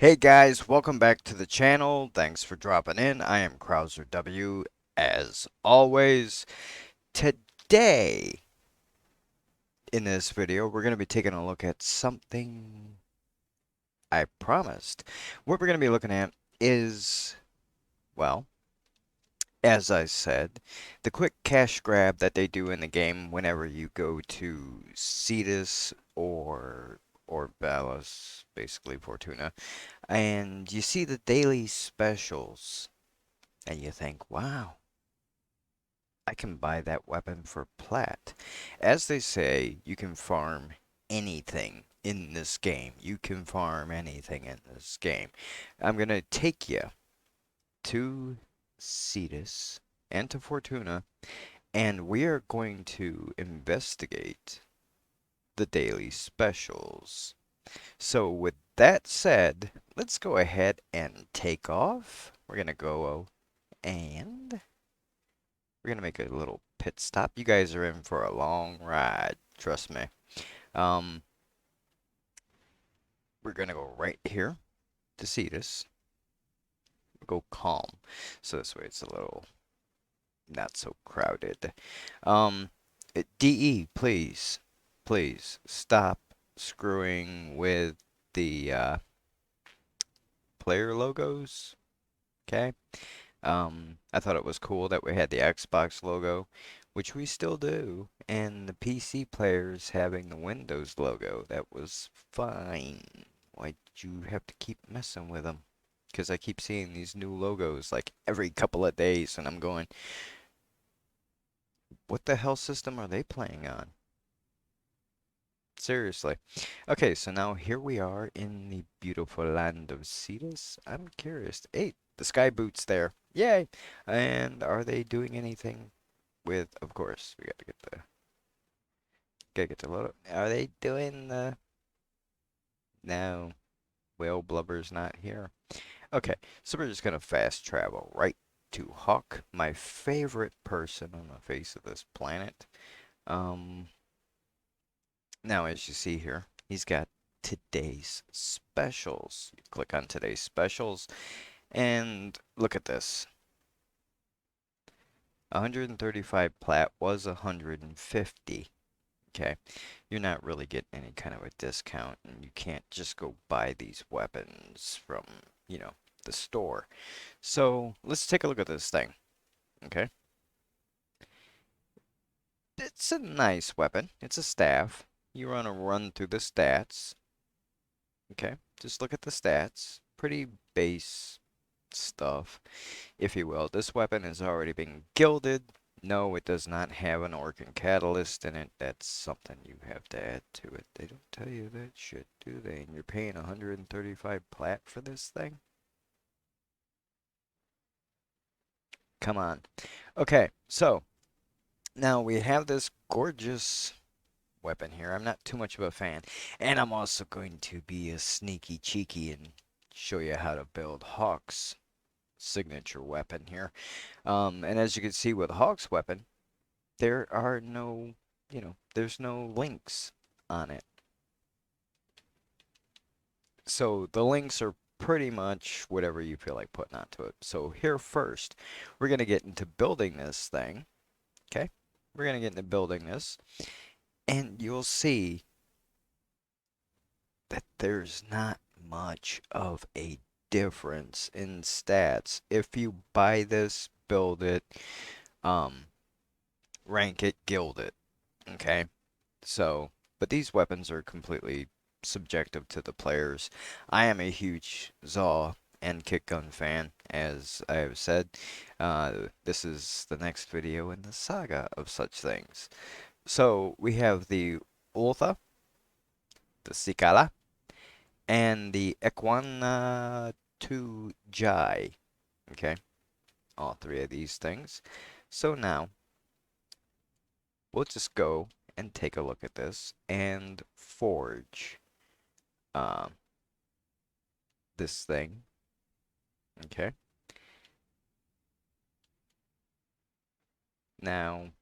Hey guys, welcome back to the channel. Thanks for dropping in. I am Krauser W. As always, today in this video, we're going to be taking a look at something I promised. What we're going to be looking at is, well, as I said, the quick cash grab that they do in the game whenever you go to Cetus or Balas, basically Fortuna, and you see the daily specials. And you think, wow, I can buy that weapon for plat. As they say, you can farm anything in this game. You can farm anything in this game. I'm going to take you to Cetus and to Fortuna, and we are going to investigate the daily specials. So with that said, let's go ahead and take off. We're going to go and we're gonna make a little pit stop. You guys are in for a long ride, trust me. Um, we're gonna go right here to see this. We'll go calm, so this way it's a little not so crowded. Um, DE, please, please stop screwing with the player logos. Okay. I thought it was cool that we had the Xbox logo, which we still do, and the PC players having the Windows logo. That was fine. Why'd you have to keep messing with them? Because I keep seeing these new logos like every couple of days, and I'm going, what the hell system are they playing on? Seriously. Okay, so now here we are in the beautiful land of Cetus. I'm curious. Hey, the sky boots there. Yay! And are they doing anything with, of course, we gotta get the load. Are they doing the, no, whale blubber's not here. Okay, so we're just gonna fast travel right to Hawk, my favorite person on the face of this planet. Um, Now, as you see here, he's got today's specials. You click on today's specials and look at this. 135 plat was 150. Okay, you're not really getting any kind of a discount, and you can't just go buy these weapons from, you know, the store. So let's take a look at this thing. Okay, it's a nice weapon. It's a staff. You want to run through the stats. Okay, just look at the stats. Pretty base stuff, if you will. This weapon has already been gilded. No, it does not have an organ catalyst in it. That's something you have to add to it. They don't tell you that shit, do they? And you're paying 135 plat for this thing? Come on. Okay, so now we have this gorgeous weapon here. I'm not too much of a fan. And I'm also going to be a sneaky cheeky and show you how to build Hawk's signature weapon here. And as you can see with Hawk's weapon, there are no, there's no links on it. So the links are pretty much whatever you feel like putting onto it. So here first, we're going to get into building this thing. Okay? We're going to get into building this. And you'll see that there's not much of a difference in stats. If you buy this, build it, um, rank it, guild it. Okay? So, but these weapons are completely subjective to the players. I am a huge Zaw and Kick Gun fan, as I have said. This is the next video in the saga of such things. So we have the Ultha, the Sikala, and the Equana 2 Jai. Okay, all three of these things. So now we'll just go and take a look at this and forge um, this thing. Okay. Now,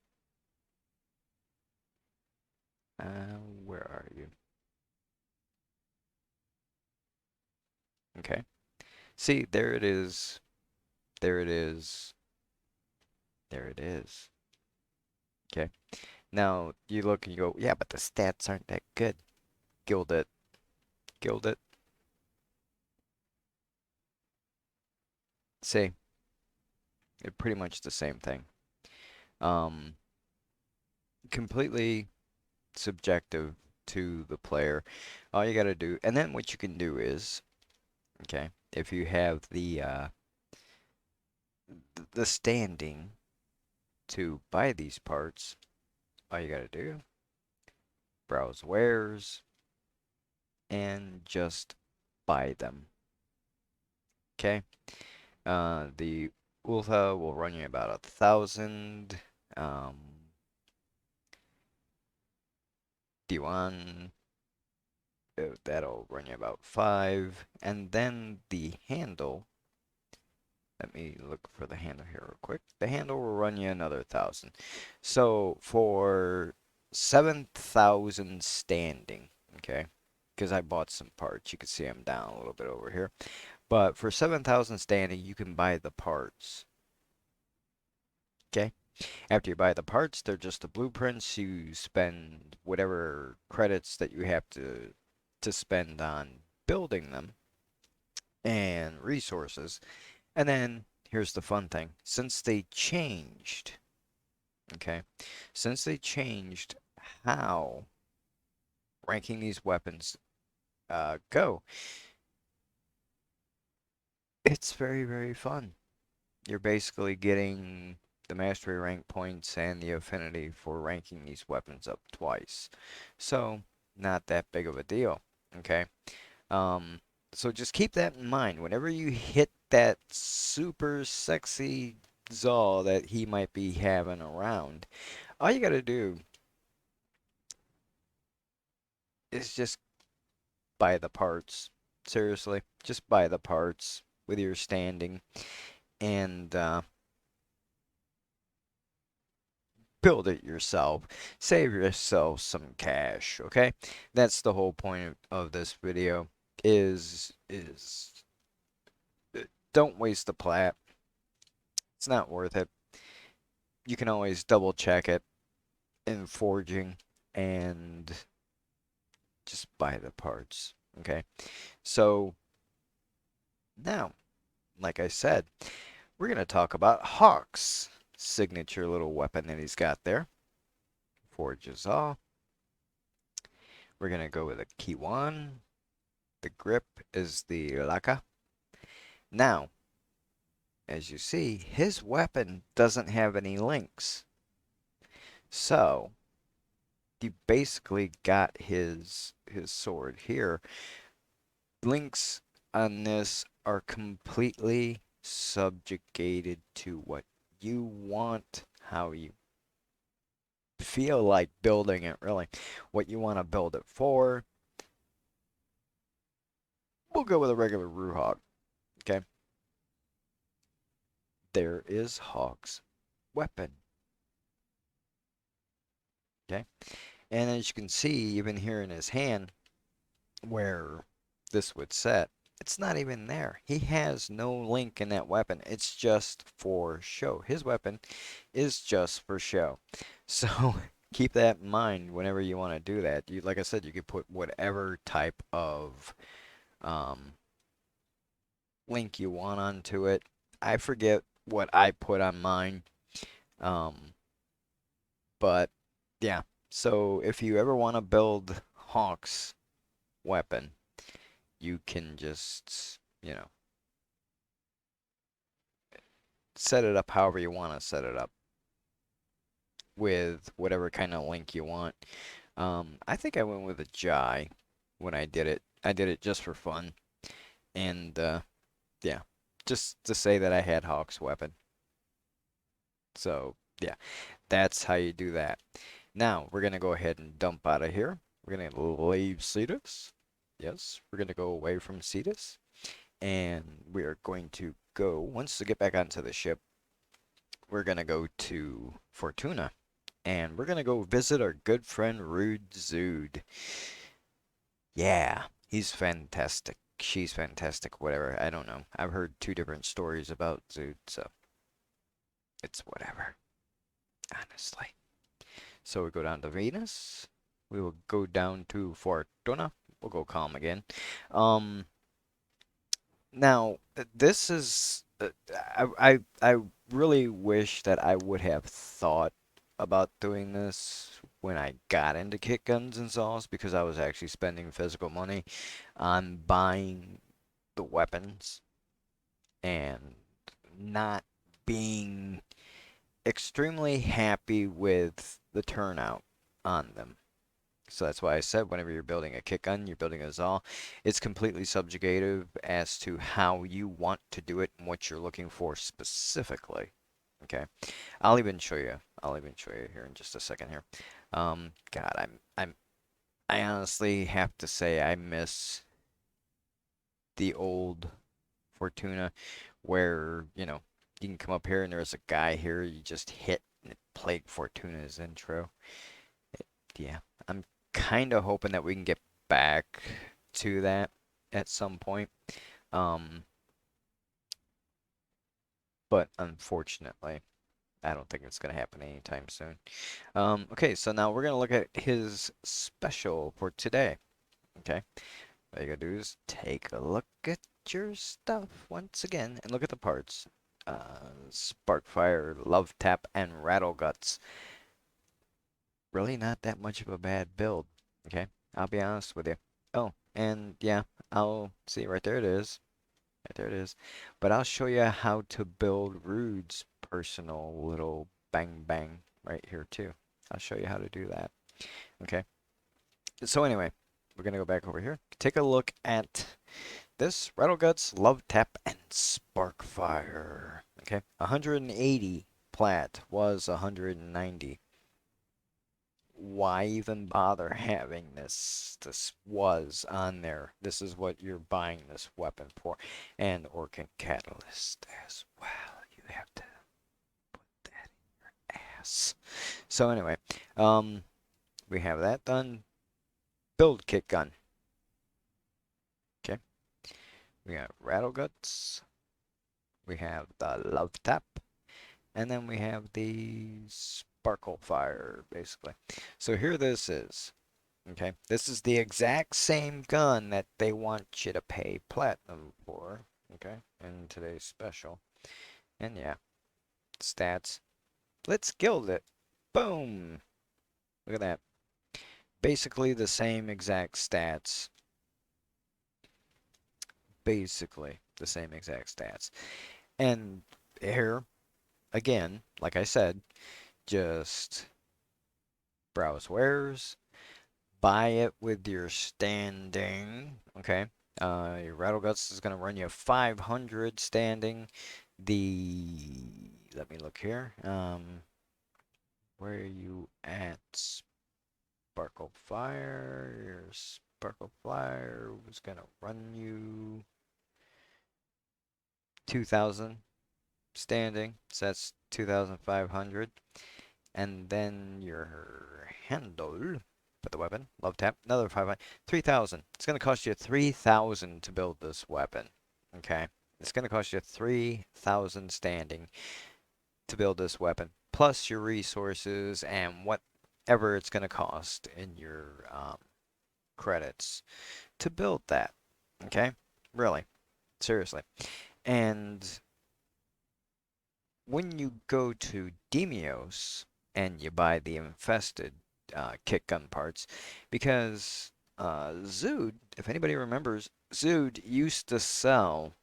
where are you? Okay. See, there it is. There it is. There it is. Okay. Now you look and you go, yeah, but the stats aren't that good. Gild it. Gild it. See, it's pretty much the same thing. Um, Completely subjective to the player. All you gotta do, and then what you can do is, okay, if you have the standing to buy these parts, all you gotta do, browse wares, and just buy them. Okay. The Ultha will run you about 1,000. Um, D1, that'll run you about 5. And then the handle, let me look for the handle here real quick. The handle will run you another 1,000. So for 7,000 standing, okay, because I bought some parts. You can see I'm down a little bit over here. But for 7,000 standing, you can buy the parts. Okay. After you buy the parts, they're just the blueprints. You spend whatever credits that you have to spend on building them and resources. And then here's the fun thing. Since they changed, okay, since they changed how ranking these weapons go, it's very, very fun. You're basically getting the mastery rank points and the affinity for ranking these weapons up twice. So, not that big of a deal, okay? Um, so just keep that in mind. Whenever you hit that super sexy Zal that he might be having around, all you gotta do is just buy the parts. Seriously, just buy the parts with your standing and build it yourself. Save yourself some cash, okay? That's the whole point of this video is don't waste the plat. It's not worth it. You can always double check it in forging and just buy the parts, okay? So now, like I said, we're going to talk about Hawk's signature little weapon that he's got there. Forges off. We're going to go with a key one. The grip is the laka. Now, as you see, his weapon doesn't have any links. So, you basically got his sword here. Links on this are completely subjugated to what you want, how you feel like building it, really. What you want to build it for. We'll go with a regular Ruhawk, okay? There is Hawk's weapon, okay? And as you can see, even here in his hand, where this would set, it's not even there. He has no link in that weapon. It's just for show. His weapon is just for show. So keep that in mind whenever you want to do that. You, like I said, you could put whatever type of um, link you want onto it. I forget what I put on mine. Um, but yeah. So if you ever want to build Hawk's weapon, you can just, set it up however you want to set it up with whatever kind of link you want. I think I went with a Jai when I did it. I did it just for fun. And yeah, just to say that I had Hawk's weapon. So yeah, that's how you do that. Now we're gonna go ahead and dump out of here. We're gonna leave Cetus. Yes, we're gonna go away from Cetus. And we are going to go, once we get back onto the ship, we're going to go to Fortuna. And we're going to go visit our good friend Rude Zood. Yeah, he's fantastic. she's fantastic, whatever. I don't know. I've heard two different stories about Zood, so it's whatever, honestly. So we go down to Venus. We will go down to Fortuna. We'll go calm again. Um, Now, this is I really wish that I would have thought about doing this when I got into kick guns and saws because I was actually spending physical money on buying the weapons and not being extremely happy with the turnout on them. So that's why I said whenever you're building a kick gun, you're building a Zaw, it's completely subjugative as to how you want to do it and what you're looking for specifically. Okay, I'll even show you. I'll even show you here in just a second here. God, I honestly have to say I miss the old Fortuna where, you can come up here and there's a guy here you just hit and it played Fortuna's intro. Yeah, I'm kind of hoping that we can get back to that at some point. Um, but unfortunately, I don't think it's going to happen anytime soon. Okay, so now we're going to look at his special for today. Okay, all you gotta do is take a look at your stuff once again and look at the parts. Sparkfire, Love Tap, and Rattle Guts. Really not that much of a bad build. Okay, I'll be honest with you. Oh, and yeah, I'll see right there it is. Right there it is. But I'll show you how to build Rude's personal little bang bang right here too. I'll show you how to do that. Okay. So anyway, we're gonna go back over here. Take a look at this Rattleguts, Love Tap, and Sparkfire. Okay, 180 plat was 190. Why even bother having this? This was on there. This is what you're buying this weapon for. And Orcan Catalyst as well. You have to put that in your ass. So anyway, we have that done. Build kit gun. Okay. We got Rattle Guts. We have the Love Tap. And then we have the Sparkle Fire, basically. So here this is. Okay, this is the exact same gun that they want you to pay platinum for, okay, in today's special. And yeah, stats. Let's gild it. Boom! Look at that. Basically the same exact stats. Basically the same exact stats. And here, again, like I said, just browse wares, buy it with your standing, okay? Your Rattle Guts is going to run you 500 standing. Let me look here. Where are you at? Sparkle Fire. Your Sparkle Fire was going to run you 2,000 standing. So that's 2,500. And then your handle. Put the weapon. Love tap. Another 500. 3,000. It's going to cost you 3,000 to build this weapon. Okay? It's going to cost you 3,000 standing to build this weapon. Plus your resources and whatever it's going to cost in your credits to build that. Okay? Really. Seriously. And when you go to Demios and you buy the infested kick gun parts, because Zood, if anybody remembers, Zood used to sell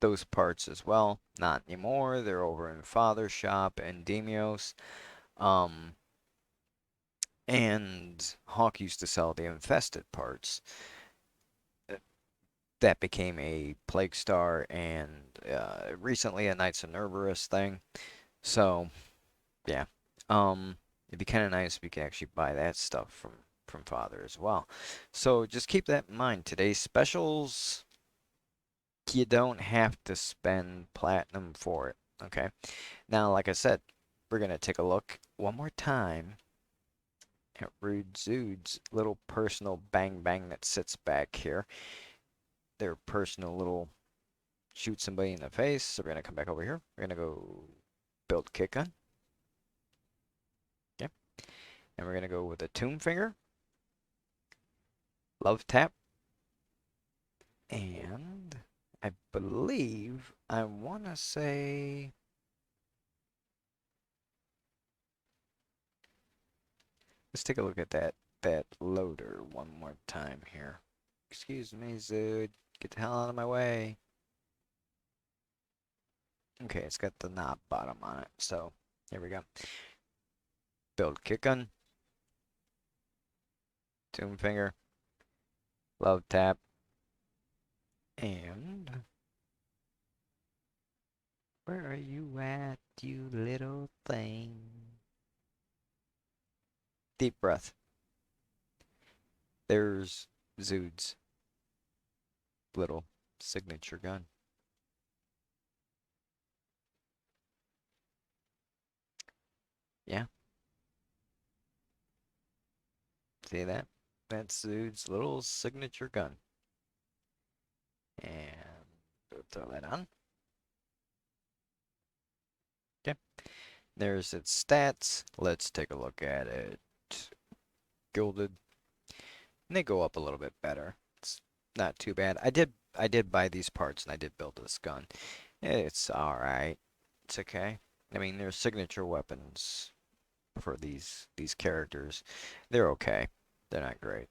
those parts as well. Not anymore. They're over in Father Shop and Demios. Um, and Hawk used to sell the infested parts. That became a Plague Star and recently a Knights of Nerberus thing. So yeah. It'd be kind of nice if we could actually buy that stuff from Father as well. So just keep that in mind. Today's specials, you don't have to spend platinum for it. Okay. Now, like I said, we're gonna take a look one more time at Rude Zood's little personal bang bang that sits back here. their personal little shoot somebody in the face. So we're gonna come back over here. We're gonna go build kick gun. Okay. And we're gonna go with a tomb finger, love tap, and I believe I wanna say let's take a look at that loader one more time here. Excuse me, Zood. Get the hell out of my way. Okay, it's got the knob bottom on it. So here we go. Build kick gun, tomb finger, love tap, and where are you at, you little thing? Deep breath. There's Zood's little signature gun. Yeah, see that? That's Zood's little signature gun. And we'll throw that on. Okay. There's its stats. Let's take a look at it. Gilded. And they go up a little bit better. It's not too bad. I did buy these parts and I did build this gun. It's alright. It's okay. I mean, their signature weapons for these characters. They're okay. They're not great.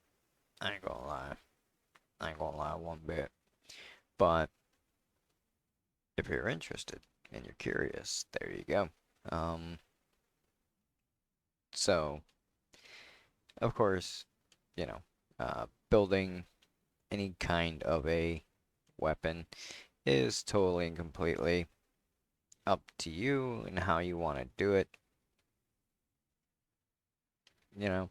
I ain't gonna lie. I ain't gonna lie one bit. But if you're interested and you're curious, there you go. Um, so of course, you know, building any kind of a weapon is totally and completely up to you and how you want to do it. You know,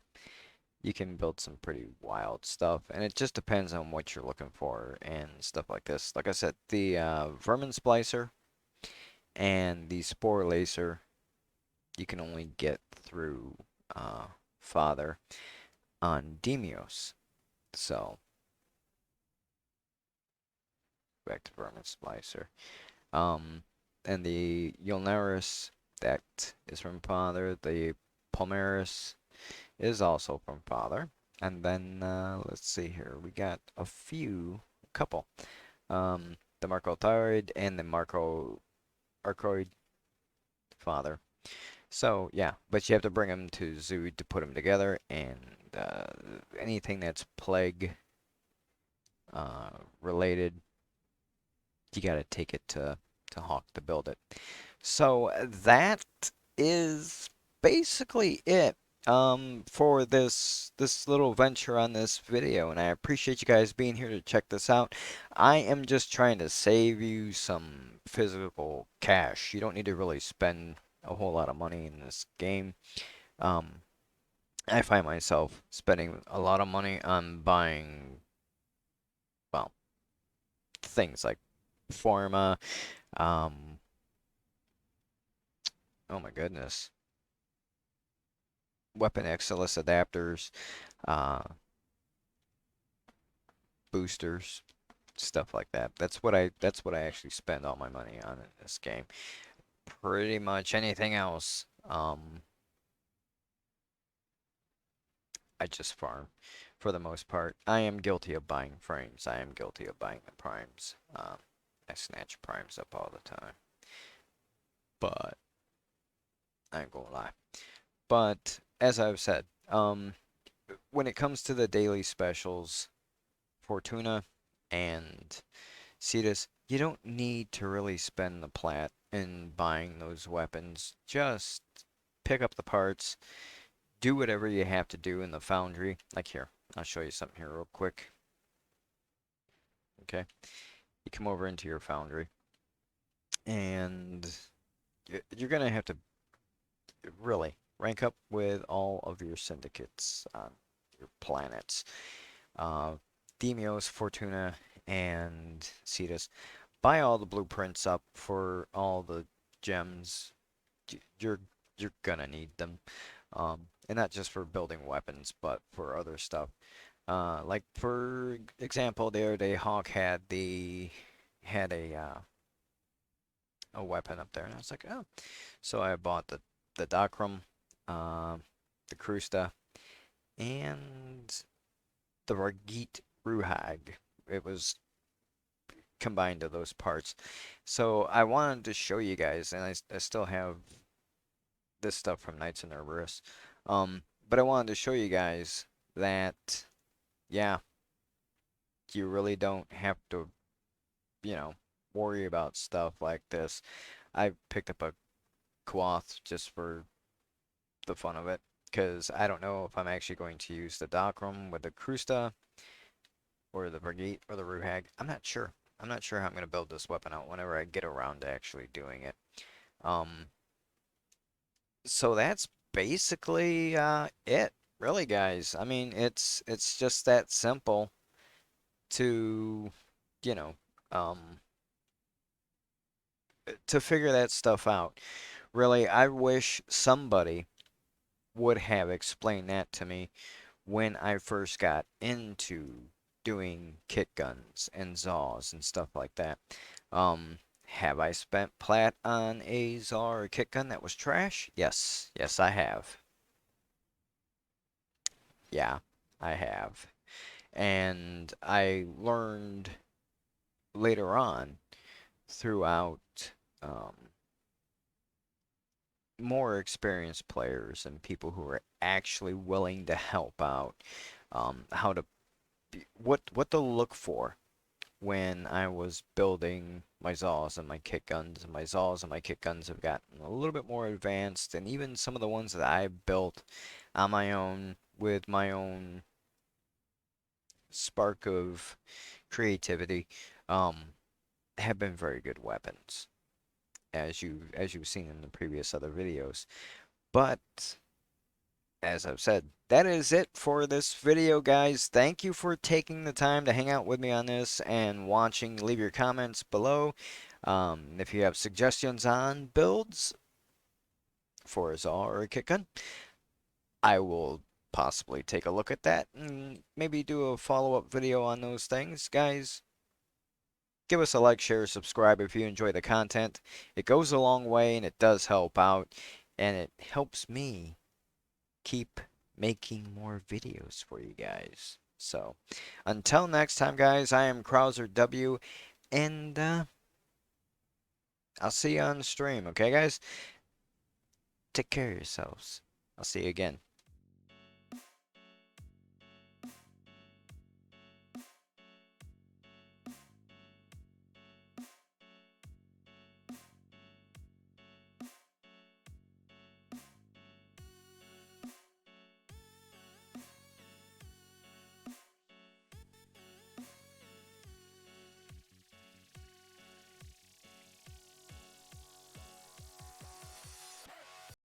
you can build some pretty wild stuff, and it just depends on what you're looking for and stuff like this. Like I said, the vermin splicer and the spore lacer you can only get through Father on Demios. So back to vermin splicer. Um, and the Ulnaris that is from Father. The Palmaris is also from Father. And then let's see here. We got a couple. The Marco Thyroid and the Marco Arcoid Father. So yeah, but you have to bring them to Zood to put them together, and anything that's plague related, you got to take it to Hawk to build it. So that is basically it for this little venture on this video, and I appreciate you guys being here to check this out. I am just trying to save you some physical cash. You don't need to really spend a whole lot of money in this game. Um, I find myself spending a lot of money on buying, well, things like Forma, um, oh my goodness, Weapon Excellus adapters, uh, boosters, stuff like that. That's what I actually spend all my money on in this game. Pretty much anything else, I just farm for the most part. I am guilty of buying frames. I am guilty of buying the primes. I snatch primes up all the time, but I ain't gonna lie. But as I've said, when it comes to the daily specials, Fortuna and Cetus, you don't need to really spend the plat in buying those weapons. Just pick up the parts, do whatever you have to do in the foundry. Like here, I'll show you something here real quick. Okay, you come over into your foundry, and you're gonna have to really rank up with all of your syndicates on your planets. Uh, Demios, Fortuna, and Cetus. Buy all the blueprints up for all the gems. You're gonna need them, and not just for building weapons, but for other stuff. Like for example, the other day Hawk had a weapon up there, and I was like, oh. So I bought the Dakram, um, the Krusta, and the Ragit Ruhag. It was combined of those parts. So I wanted to show you guys, and I still have this stuff from Knights and Cerberus. But I wanted to show you guys that, yeah, you really don't have to, you know, worry about stuff like this. I picked up a cloth just for the fun of it, because I don't know if I'm actually going to use the Dakram with the Krusta or the Brigitte or the Ruhag. I'm not sure. I'm not sure how I'm going to build this weapon out whenever I get around to actually doing it. Um, so that's basically it, really, guys. I mean, it's just that simple to, you know, um, to figure that stuff out. Really, I wish somebody would have explained that to me when I first got into doing kit guns and Zaws and stuff like that. Have I spent plat on a Zaw or a kit gun that was trash? Yes. Yes, I have. Yeah, I have. And I learned later on throughout um, more experienced players and people who are actually willing to help out, how to what to look for when I was building my Zaws and my kit guns. And my Zaws and my kit guns have gotten a little bit more advanced, and even some of the ones that I built on my own with my own spark of creativity, um, have been very good weapons, as you've seen in the previous other videos. But as I've said, that is it for this video, guys. Thank you for taking the time to hang out with me on this and watching. Leave your comments below. If you have suggestions on builds for a Zaw or a kit gun, I will possibly take a look at that and maybe do a follow-up video on those things. Guys, give us a like, share, subscribe if you enjoy the content. It goes a long way and it does help out, and it helps me keep making more videos for you guys. So, until next time, guys, I am Krauser W, and I'll see you on the stream, okay, guys? Take care of yourselves. I'll see you again.